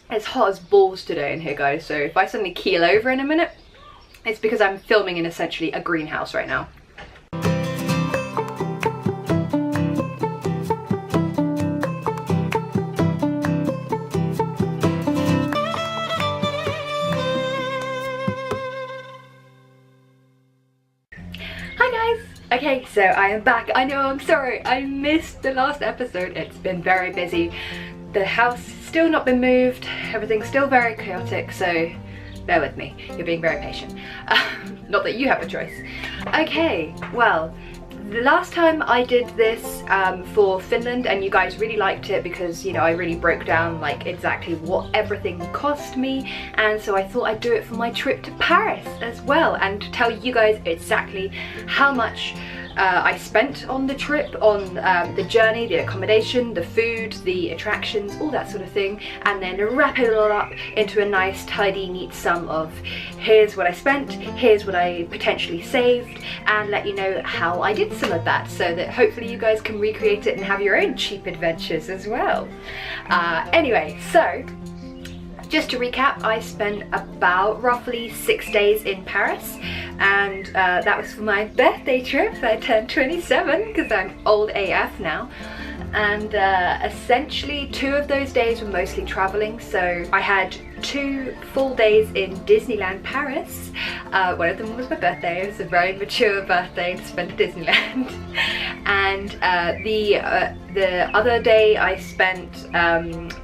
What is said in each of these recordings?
It's hot as balls today in here, guys, so if I suddenly keel over in a minute, it's because I'm filming in essentially a greenhouse right now. Hi guys! Okay, so I am back. I know, I'm sorry, I missed the last episode. It's been very busy. The house still not been moved, everything's still very chaotic, so bear with me. You're being very patient. Not that you have a choice. Okay, well, the last time I did this for Finland, and you guys really liked it because, you know, I really broke down like exactly what everything cost me, and so I thought I'd do it for my trip to Paris as well and tell you guys exactly how much I spent on the trip, on the journey, the accommodation, the food, the attractions, all that sort of thing, and then wrap it all up into a nice tidy neat sum of here's what I spent, here's what I potentially saved, and let you know how I did some of that so that hopefully you guys can recreate it and have your own cheap adventures as well. Anyway, so just to recap, I spent about roughly 6 days in Paris, and that was for my birthday trip. I turned 27 because I'm old AF now, and essentially 2 of those days were mostly traveling. So I had 2 full days in Disneyland Paris. One of them was my birthday. It was a very mature birthday to spend at Disneyland. And the other day I spent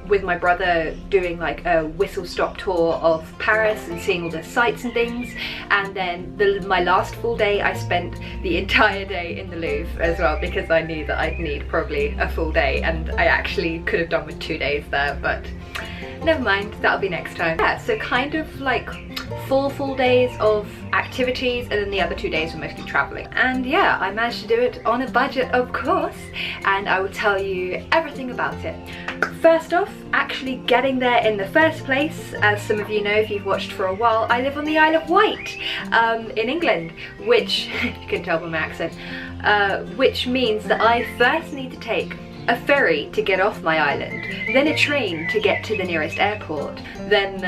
with my brother doing like a whistle-stop tour of Paris and seeing all the sights and things. And then my last full day I spent the entire day in the Louvre as well, because I knew that I'd need probably a full day, and I actually could have done with 2 days there, but never mind, that'll be next time. Yeah, so kind of like 4 full days of activities, and then the other 2 days were mostly traveling. And yeah, I managed to do it on a budget, of course, and I will tell you everything about it. First off, actually getting there in the first place. As some of you know if you've watched for a while, I live on the Isle of Wight in England, which, you can tell by my accent, which means that I first need to take a ferry to get off my island, then a train to get to the nearest airport, then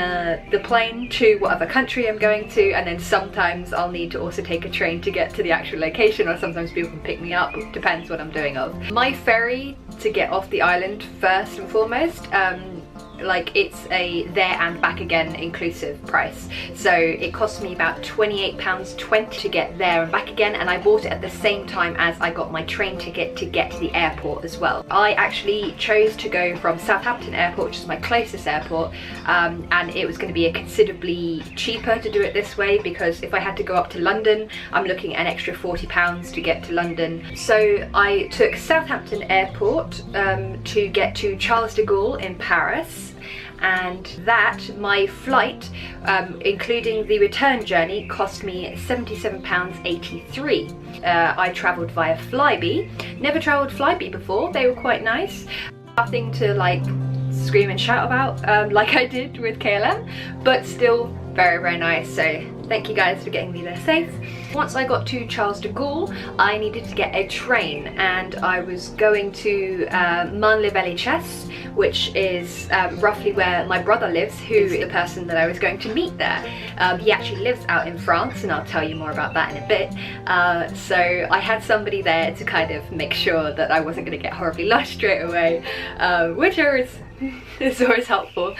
the plane to whatever country I'm going to, and then sometimes I'll need to also take a train to get to the actual location, or sometimes people can pick me up, depends what I'm doing of. My ferry to get off the island, first and foremost, like it's a there and back again inclusive price, so it cost me about £28.20 to get there and back again, and I bought it at the same time as I got my train ticket to get to the airport as well. I actually chose to go from Southampton Airport, which is my closest airport, and it was going to be considerably cheaper to do it this way, because if I had to go up to London, I'm looking at an extra £40 to get to London. So I took Southampton Airport to get to Charles de Gaulle in Paris, and that, my flight, including the return journey, cost me £77.83. I travelled via Flybe. Never travelled Flybe before, they were quite nice. Nothing to like scream and shout about like I did with KLM, but still very, very nice, so thank you guys for getting me there safe. Once I got to Charles de Gaulle, I needed to get a train, and I was going to Marne-le-Vallée-Chess, which is roughly where my brother lives, who is the person that I was going to meet there. He actually lives out in France, and I'll tell you more about that in a bit. So I had somebody there to kind of make sure that I wasn't going to get horribly lost straight away, which is always helpful.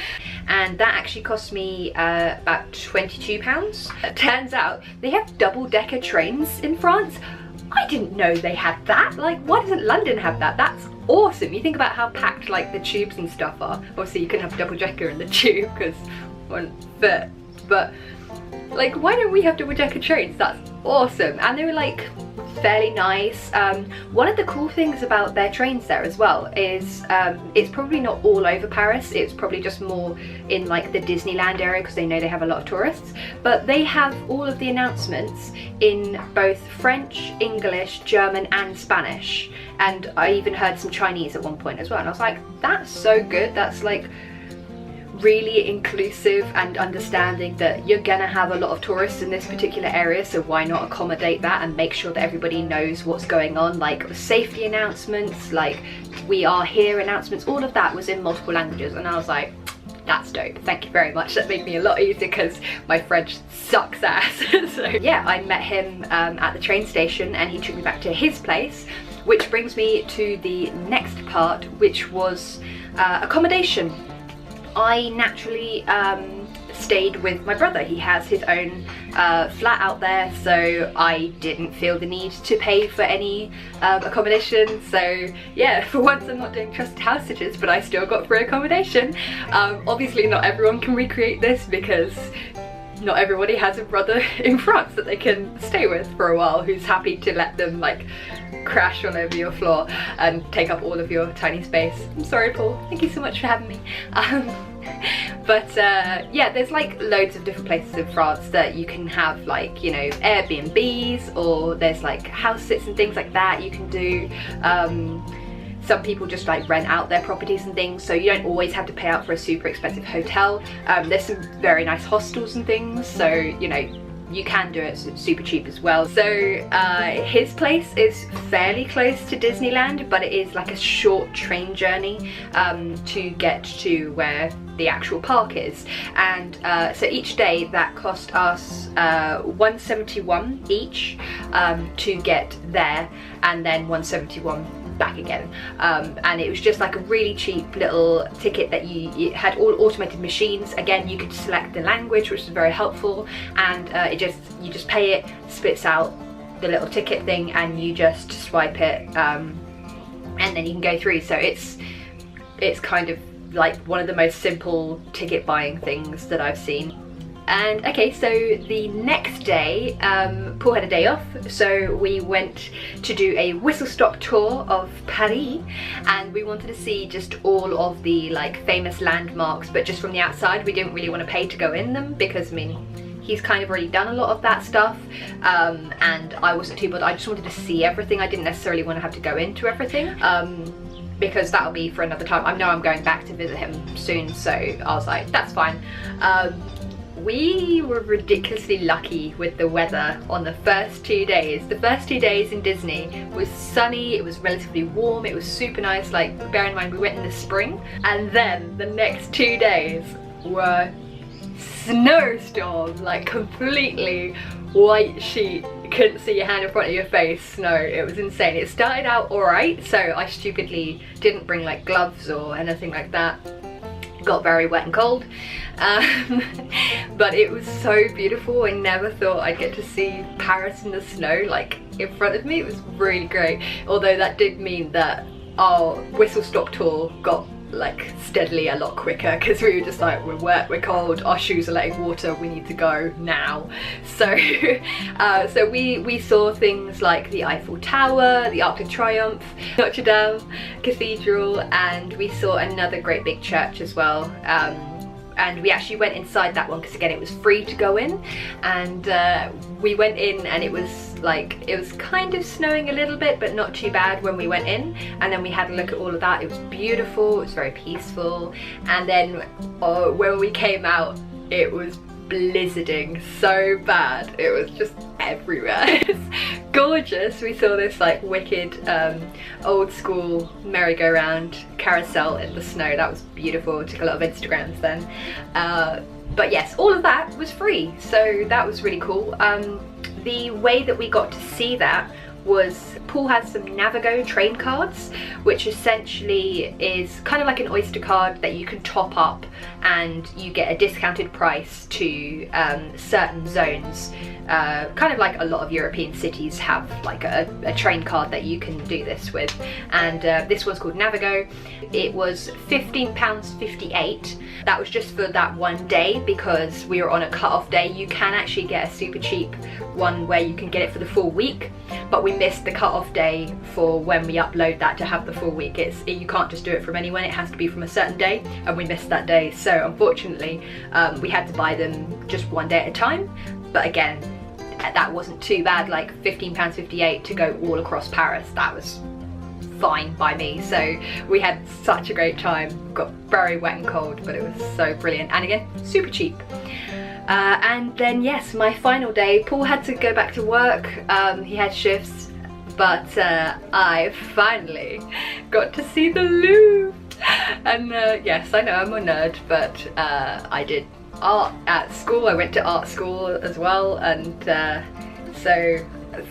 And that actually cost me about £22. Turns out they have double-decker trains in France. I didn't know they had that. Like, why doesn't London have that? That's awesome. You think about how packed like the tubes and stuff are. Obviously you can have double-decker in the tube because one fit, but like, why don't we have double-decker trains? That's awesome. And they were like fairly nice. One of the cool things about their trains there as well is it's probably not all over Paris, it's probably just more in like the Disneyland area, because they know they have a lot of tourists, but they have all of the announcements in both French, English, German and Spanish, and I even heard some Chinese at one point as well, and I was like, that's so good. That's like really inclusive and understanding that you're gonna have a lot of tourists in this particular area, so why not accommodate that and make sure that everybody knows what's going on, like safety announcements, like we are here announcements, all of that was in multiple languages, and I was like, That's dope. Thank you very much. That made me a lot easier because my French sucks ass. So yeah, I met him at the train station and he took me back to his place, which brings me to the next part, which was accommodation. I naturally stayed with my brother. He has his own flat out there, so I didn't feel the need to pay for any accommodation. So yeah, for once I'm not doing trusted house sitters, but I still got free accommodation. Obviously not everyone can recreate this because not everybody has a brother in France that they can stay with for a while who's happy to let them like crash all over your floor and take up all of your tiny space. I'm sorry, Paul, thank you so much for having me. But yeah, there's like loads of different places in France that you can have, like, you know, Airbnbs, or there's like house sits and things like that you can do. Some people just like rent out their properties and things, so you don't always have to pay out for a super expensive hotel. There's some very nice hostels and things, so you know, you can do it super cheap as well. So his place is fairly close to Disneyland, but it is like a short train journey to get to where the actual park is. And so each day that cost us 171 each to get there, and then 171 back again. And it was just like a really cheap little ticket that you had all automated machines. Again, you could select the language, which was very helpful, and you just pay it, spits out the little ticket thing, and you just swipe it, and then you can go through. So it's kind of like one of the most simple ticket buying things that I've seen. And okay, so the next day, Paul had a day off, so we went to do a whistle-stop tour of Paris, and we wanted to see just all of the like famous landmarks, but just from the outside. We didn't really want to pay to go in them because, I mean, he's kind of already done a lot of that stuff, and I wasn't too bothered. I just wanted to see everything. I didn't necessarily want to have to go into everything. Because that'll be for another time. I know I'm going back to visit him soon, so I was like, that's fine. We were ridiculously lucky with the weather on the first 2 days. The first 2 days in Disney was sunny, it was relatively warm, it was super nice. Like, bear in mind we went in the spring, and then the next 2 days were snowstorm, like completely white sheet, you couldn't see your hand in front of your face, snow. It was insane. It started out alright, so I stupidly didn't bring like gloves or anything like that. Got very wet and cold, but it was so beautiful. I never thought I'd get to see Paris in the snow like in front of me. It was really great, although that did mean that our whistle stop tour got like steadily a lot quicker because we were just like, we're wet, we're cold, our shoes are letting water, we need to go now. So so we saw things like the Eiffel Tower, the Arc de Triomphe, Notre Dame Cathedral, and we saw another great big church as well. And we actually went inside that one because, again, it was free to go in, and we went in and it was like, it was kind of snowing a little bit but not too bad when we went in, and then we had a look at all of that. It was beautiful, it was very peaceful, and then when we came out it was blizzarding so bad. It was just everywhere. It's gorgeous. We saw this like wicked old school merry-go-round carousel in the snow. That was beautiful. Took a lot of Instagrams then. But yes, all of that was free, so that was really cool. The way that we got to see that was, Paul has some Navigo train cards, which essentially is kind of like an Oyster card that you can top up and you get a discounted price to certain zones. Kind of like a lot of European cities have like a train card that you can do this with, and this one's called Navigo. It was £15.58. That was just for that one day because we were on a cut-off day. You can actually get a super cheap one where you can get it for the full week, but we missed the cut-off day for when we upload that to have the full week. You can't just do it from anywhere, it has to be from a certain day, and we missed that day, so unfortunately we had to buy them just one day at a time. But again, that wasn't too bad. Like £15.58 to go all across Paris, that was fine by me. So we had such a great time, got very wet and cold, but it was so brilliant, and again, super cheap. And then yes, my final day, Paul had to go back to work, he had shifts, but I finally got to see the Louvre. And yes, I know I'm a nerd, but I did art at school. I went to art school as well, and so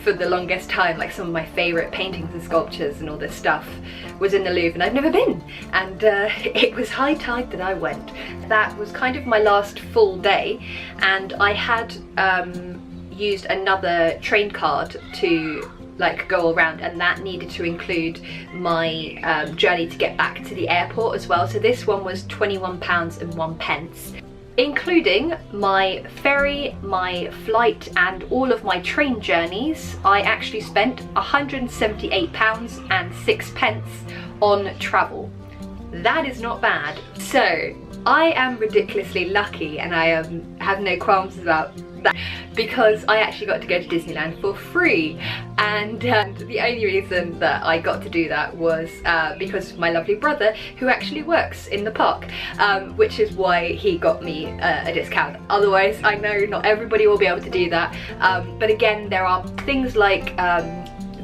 for the longest time, like some of my favourite paintings and sculptures and all this stuff was in the Louvre, and I've never been, and it was high tide that I went. That was kind of my last full day, and I had used another train card to like go around, and that needed to include my journey to get back to the airport as well. So this one was £21.01, including my ferry, my flight and all of my train journeys. I actually spent £178.06 on travel. That is not bad. So I am ridiculously lucky, and I have no qualms about that, because I actually got to go to Disneyland for free, and the only reason that I got to do that was because of my lovely brother, who actually works in the park, which is why he got me a discount. Otherwise, I know not everybody will be able to do that, but again, there are things like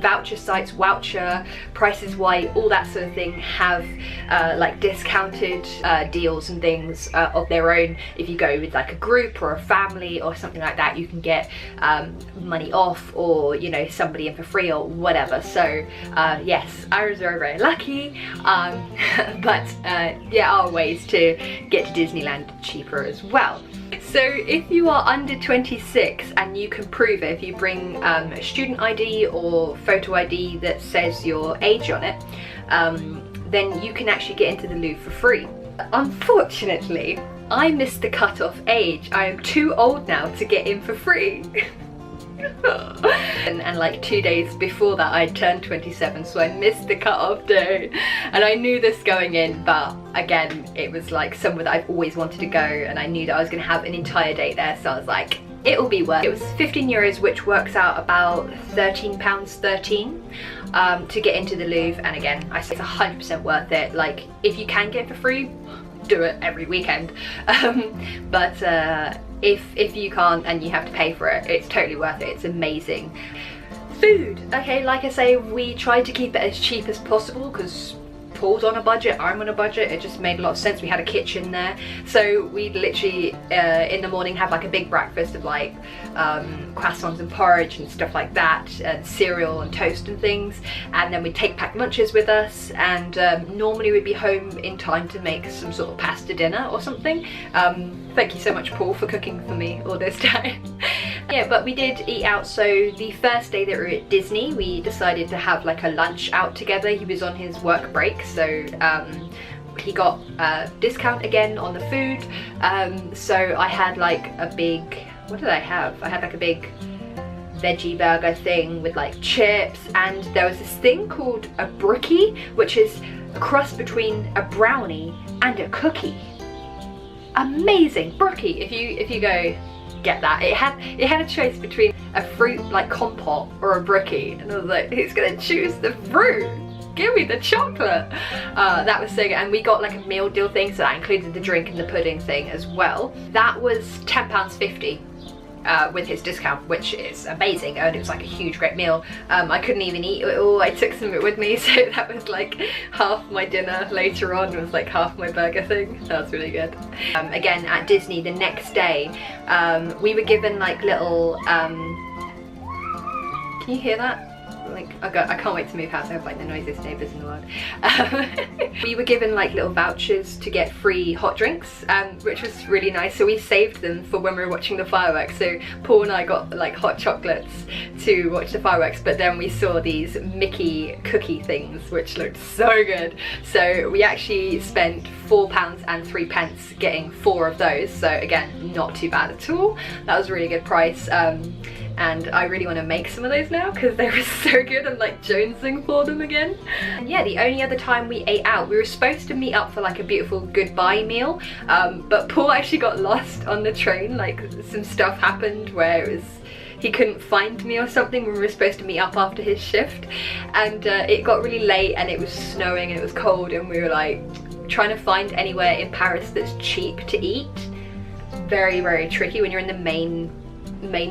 voucher sites, Voucher, Prices Right, all that sort of thing have like discounted deals and things of their own. If you go with like a group or a family or something like that, you can get money off, or you know, somebody in for free or whatever. So yes, I was very, very lucky, but there are ways to get to Disneyland cheaper as well. So if you are under 26 and you can prove it, if you bring a student ID or photo ID that says your age on it, then you can actually get into the Louvre for free. Unfortunately, I missed the cut-off age. I am too old now to get in for free. and like 2 days before that I turned 27, so I missed the cut-off day, and I knew this going in, but again, it was like somewhere that I've always wanted to go, and I knew that I was going to have an entire day there, so I was like, it'll be worth it. It was 15 euros, which works out about £13.13 to get into the Louvre, and again, I say it's 100% worth it. Like, if you can get it for free, do it every weekend, but if you can't and you have to pay for it, it's totally worth it. It's amazing. Food. Okay, like I say, we tried to keep it as cheap as possible because Paul's on a budget, I'm on a budget. It just made a lot of sense. We had a kitchen there, so we literally in the morning have like a big breakfast of like croissants and porridge and stuff like that, and cereal and toast and things, and then we take packed lunches with us, and normally we'd be home in time to make some sort of pasta dinner or something. Thank you so much, Paul, for cooking for me all this time. Yeah, but we did eat out. So the first day that we were at Disney, we decided to have like a lunch out together. He was on his work break, so he got a discount again on the food. So I had like a big, what did I have? I had like a big veggie burger thing with like chips, and there was this thing called a brookie, which is a cross between a brownie and a cookie. Amazing. Brookie, if you go get that, it had a choice between a fruit like compote or a brookie, and I was like, who's gonna choose the fruit? Give me the chocolate. That was so good, and we got like a meal deal thing, so that included the drink and the pudding thing as well. That was £10.50 with his discount, which is amazing, and it was like a huge great meal. I couldn't even eat it all. I took some of it with me, so that was like half my dinner later on. It was like half my burger thing. That was really good. Again, at Disney the next day, we were given like little can you hear that? Like, I can't wait to move house. I have like the noisiest neighbours in the world. We were given like little vouchers to get free hot drinks, which was really nice. So we saved them for when we were watching the fireworks. So Paul and I got like hot chocolates to watch the fireworks, but then we saw these Mickey cookie things, which looked so good. So we actually spent £4.03 getting 4 of those. So again, not too bad at all. That was a really good price. And I really want to make some of those now because they were so good. I'm like jonesing for them again. And yeah, the only other time we ate out, we were supposed to meet up for like a beautiful goodbye meal, but Paul actually got lost on the train. Like some stuff happened where it was, he couldn't find me or something when we were supposed to meet up after his shift, and it got really late and it was snowing and it was cold, and we were like trying to find anywhere in Paris that's cheap to eat. Very, very tricky when you're in the main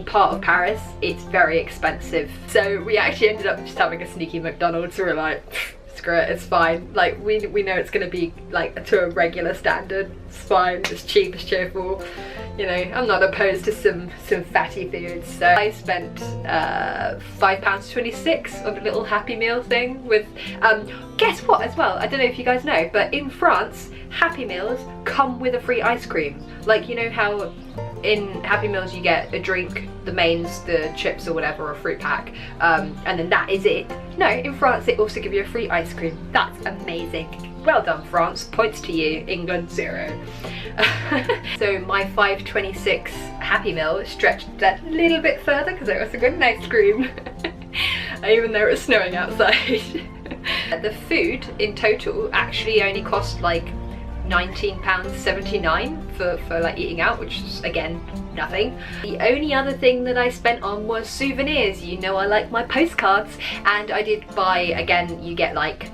part of Paris. It's very expensive. So we actually ended up just having a sneaky McDonald's. We were like, screw it, it's fine. Like we know it's gonna be like to a regular standard. It's fine, it's cheap, it's cheerful. You know, I'm not opposed to some fatty foods. So I spent £5.26 on a little Happy Meal thing with, guess what as well, I don't know if you guys know, but in France, Happy Meals come with a free ice cream. Like, you know how in Happy Meals you get a drink, the mains, the chips or whatever, or a fruit pack, and then that is it. No, in France they also give you a free ice cream. That's amazing. Well done, France. Points to you. England, 0. So my £5.26 Happy Meal stretched a little bit further because it was a good ice cream, even though it was snowing outside. The food in total actually only cost like £19.79 for like eating out, which is again nothing. The only other thing that I spent on was souvenirs. You know I like my postcards, and I did buy, again, you get like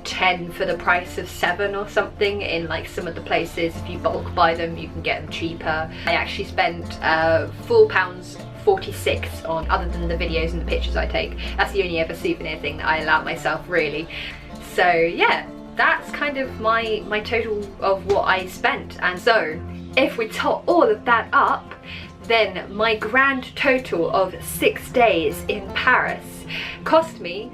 10 for the price of 7 or something in like some of the places. If you bulk buy them you can get them cheaper. I actually spent £4.46 on, other than the videos and the pictures I take. That's the only ever souvenir thing that I allow myself, really. So yeah, that's kind of my total of what I spent. And so if we tot all of that up, then my grand total of 6 days in Paris cost me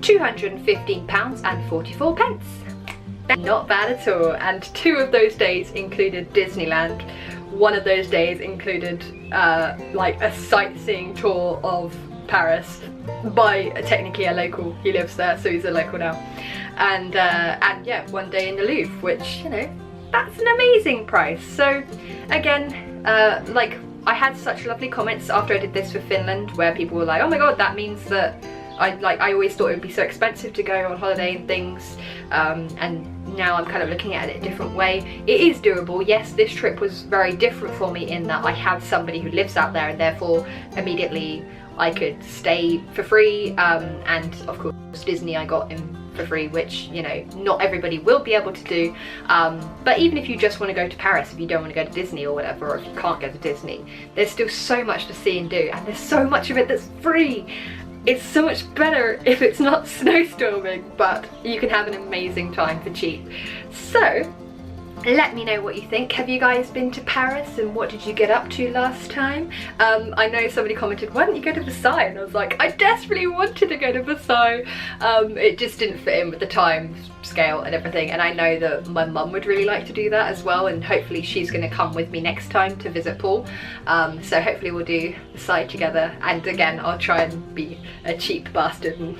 £215.44. Not bad at all. And 2 of those days included Disneyland. One of those days included like a sightseeing tour of Paris by technically a local. He lives there, so he's a local now. And yeah, 1 day in the Louvre, which, you know, that's an amazing price. So again, like, I had such lovely comments after I did this for Finland, where people were like, oh my god, that means that I always thought it would be so expensive to go on holiday and things, and now I'm kind of looking at it a different way. It is doable. Yes, this trip was very different for me in that I have somebody who lives out there, and therefore immediately I could stay for free, and of course Disney I got in for free, which, you know, not everybody will be able to do, but even if you just want to go to Paris, if you don't want to go to Disney or whatever, or if you can't go to Disney, there's still so much to see and do, and there's so much of it that's free. It's so much better if it's not snowstorming, but you can have an amazing time for cheap. So let me know what you think. Have you guys been to Paris, and what did you get up to last time? I know somebody commented, why didn't you go to Versailles? And I was like, I desperately wanted to go to Versailles. It just didn't fit in with the time scale and everything, and I know that my mum would really like to do that as well, and hopefully she's going to come with me next time to visit Paul. So hopefully we'll do Versailles together, and again I'll try and be a cheap bastard and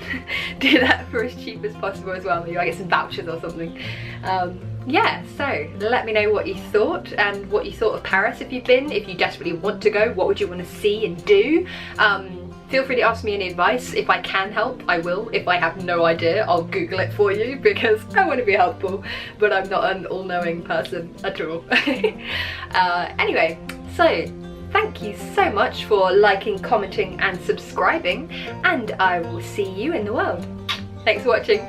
do that for as cheap as possible as well. Maybe I get some vouchers or something. Yeah, so let me know what you thought, and what you thought of Paris if you've been. If you desperately want to go, what would you want to see and do? Feel free to ask me any advice. If I can help, I will. If I have no idea, I'll Google it for you, because I want to be helpful, but I'm not an all-knowing person at all. Anyway, so thank you so much for liking, commenting and subscribing, and I will see you in the world. Thanks for watching.